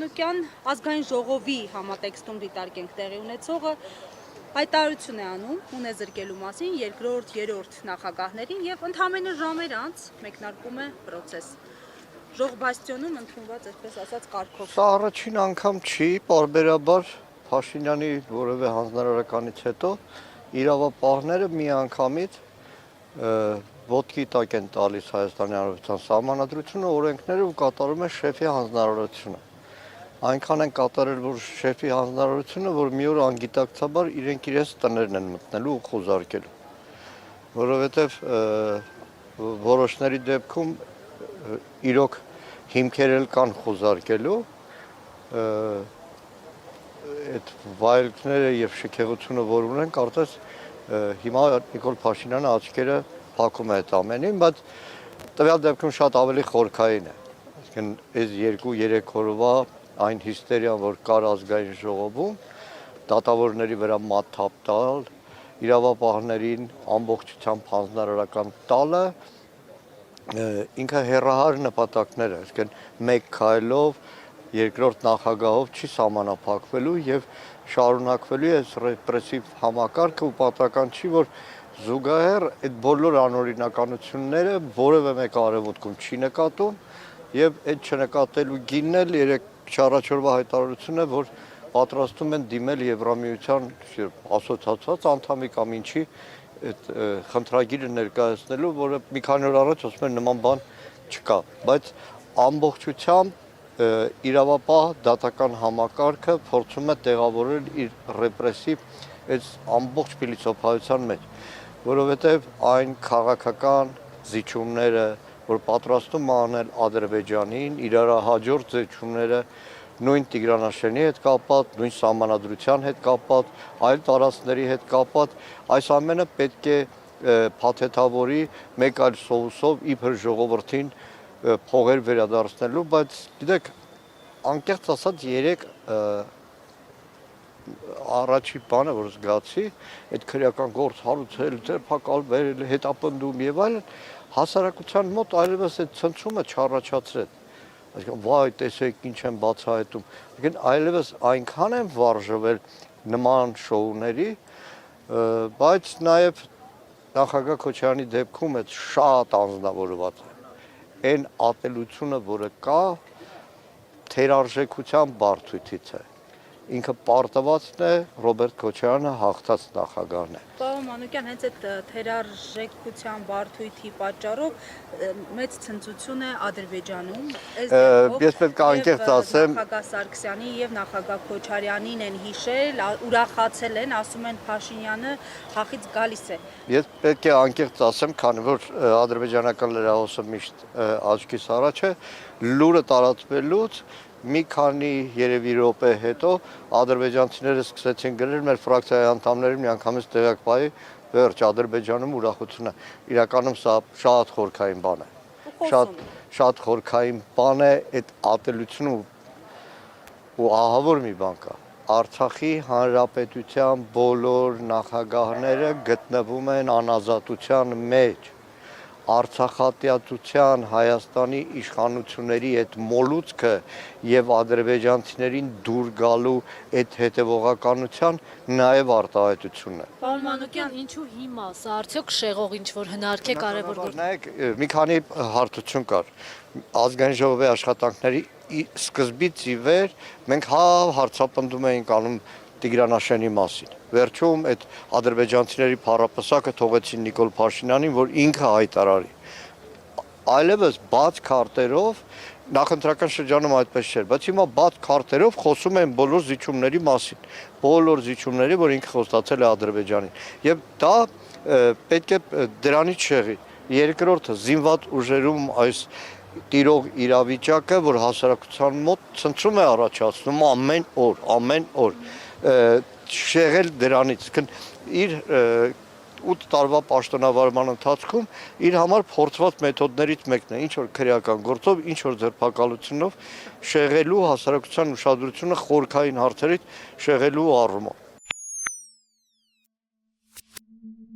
Մանուկյան ազգային ժողովի համատեքստում դիտարկենք տեղի ունեցողը հայտարարություն է անում ունե զրկելու մասին երկրորդ, երրորդ նախագահներին եւ ընդամենը ժամեր անց մեկնարկում է process։ Ժող բաստիոնում ընդունված այսպես ասած կարգով։ Սա առաջին անգամ չի, պարբերաբար Փաշինյանի որևէ հանձնարարականից հետո իրավապահները միանգամից ոտքի տակ են տալիս Հայաստանի Հանրապետության սահմանադրությունը, օրենքները ու կատարում են շեֆի հանձնարարությունը։ Այնքան են կատարել, որ շեֆի հանձնարարությունը, որ մի օր անգիտակցաբար իրենք իրենց տներն են մտնելու ու խոզարկելու։ Որովհետև որոշների դեպքում իրոք հիմքեր էլ կան խոզարկելու, այդ վայելքները եւ շքեղությունը, որ ունեն, կարծես հիմա Նիկոլ Փաշինյանը աչքերը փակում է այդ ամենին, բայց տվյալ դեպքում շատ ավելի խորքային է։ Այսինքն այս 2-3 օրվա այն հիստերիան, որ կար ազգային ժողովում, դատավորների վրա մաթափ տալ, իրավապահներին ամբողջությամբ հանձնարարական տալը, ինքը հեռահար նպատակներ է, այսինքն մեկ քայլով երկրորդ նախագահով չի սահմանափակվելու եւ շարունակվելու է ռեպրեսիվ համակարգը ու պատական չի, որ զուգահեռ այդ բոլոր անօրինականությունները որևէ մեկ արևմուտքում չի նկատում եւ այդ չնկատելու գինն էլ երեք չառաջորվա հայտարարություն է, որ պատրաստում են դիմել Եվրամիության ասոցիացված անդամի կամ ինչի այդ խնդրագիրը ներկայացնելու, որը մի քանի օր առաջ ասում են նման բան չկա, բայց ամբողջությամբ իրավապահ դատական համակարգը փորձում է տեղավորել իր ռեպրեսիվ այս ամբողջ փիլիսոփայության մեջ, որովհետև այն քաղաքական զիջումները, որ պատրաստում անել Ադրբեջանին, իրար հաջորդ զիջումները նույն Տիգրանաշենի հետ կապված, նույն սահմանադրության հետ կապված, այլ տարածքների հետ կապված, այս ամենը պետք է փաթեթավորի մեկ այլ սովուսով իբր ժողովրդին փողեր վերադարձնելու, բայց գիտեք, անկեղծ ասած երեք առաջի բանը, որ զգացի, այդ քրեական գործ հարուցել, ձերբակալվել, հետապնդում եւ այլն, հասարակության մոտ այլևս այդ ցնցումը չառաջացրեց։ Այսինքն վայ, տեսեք ինչ են բացահայտում։ Այսինքն այլևս այնքան են վարժվել նման շոուների, բայց նաեւ նախագահ Քոչարյանի դեպքում այդ շատ անձնավորված է։ Այն ատելությունը, որը կա, թերարժեքության բարդույթից է։ Ինքը պարտվածն է Ռոբերտ Քոչարյանը հաղթած նախագահն է։ Պարոն Մանուկյան, հենց այդ թերարժեքության բարդույթի պատճառով մեծ ցնծություն է Ադրբեջանում։ Ես պետք է անկեղծ ասեմ, նախագահ Սարգսյանի եւ նախագահ Քոչարյանին են հիշել, ուրախացել են, ասում են Փաշինյանը հախից գալիս է։ Ես պետք է անկեղծ ասեմ, քանի որ ադրբեջանական լրահոսը միշտ աչքիս առաջ է, լուրը տարածվելուց մի քանի երևի րոպե հետո ադրբեջանցիները սկսեցին գրել մեր ֆրակցիայի անդամներին միանգամից տեղյակ պահի, վերջ Ադրբեջանում ուրախություն է։ Իրականում սա շատ խորքային բան է։ Շատ խորքային բան է այդ ատելությունը ու ահավոր մի բան կա։ Արցախի հանրապետության բոլոր նախագահները գտնվում են անազատության մեջ։ Արցախատյացության Հայաստանի իշխանությունների այդ մոլուցքը եւ ադրբեջանցիներին դուր գալու այդ հետեւողականության նաեւ արտահայտությունն է։ Պարոն Մանուկյան, ինչու հիմա, սա արդյոք շեղող ինչ որ հնարք է կարևոր գործ։ Նայեք, մի քանի հարթություն կար։ Ազգային ժողովի աշխատանքների սկզբից ի վեր մենք հարցապնդում էինք անում Տիգրանաշենի մասին։ Վերջում այդ ադրբեջանցիների փառապսակը թողեցին Նիկոլ Փաշինյանին, որ ինքը հայտարարի։ Այլևս բաց քարտերով նախընտրական շրջանում այդպես չէր, բայց հիմա բաց քարտերով խոսում են բոլոր զիջումների մասին, բոլոր զիջումների, որ ինքը խոստացել է Ադրբեջանին։ Եվ դա պետք է դրանից շեղի։ Երկրորդը զինված ուժերում այս տիրող իրավիճակը, որ հասարակության մոտ ցնցում է առաջացնում ամեն օր շեղել դրանից, իր 8 տարվա պաշտոնավարման ընթացքում իր համար փորձված մեթոդներից մեկն է, ինչ որ քրեական գործով, ինչ որ ձերբակալությունով շեղելու հասարակության ուշադրությունը խորքային հարցերից շեղելու առումով։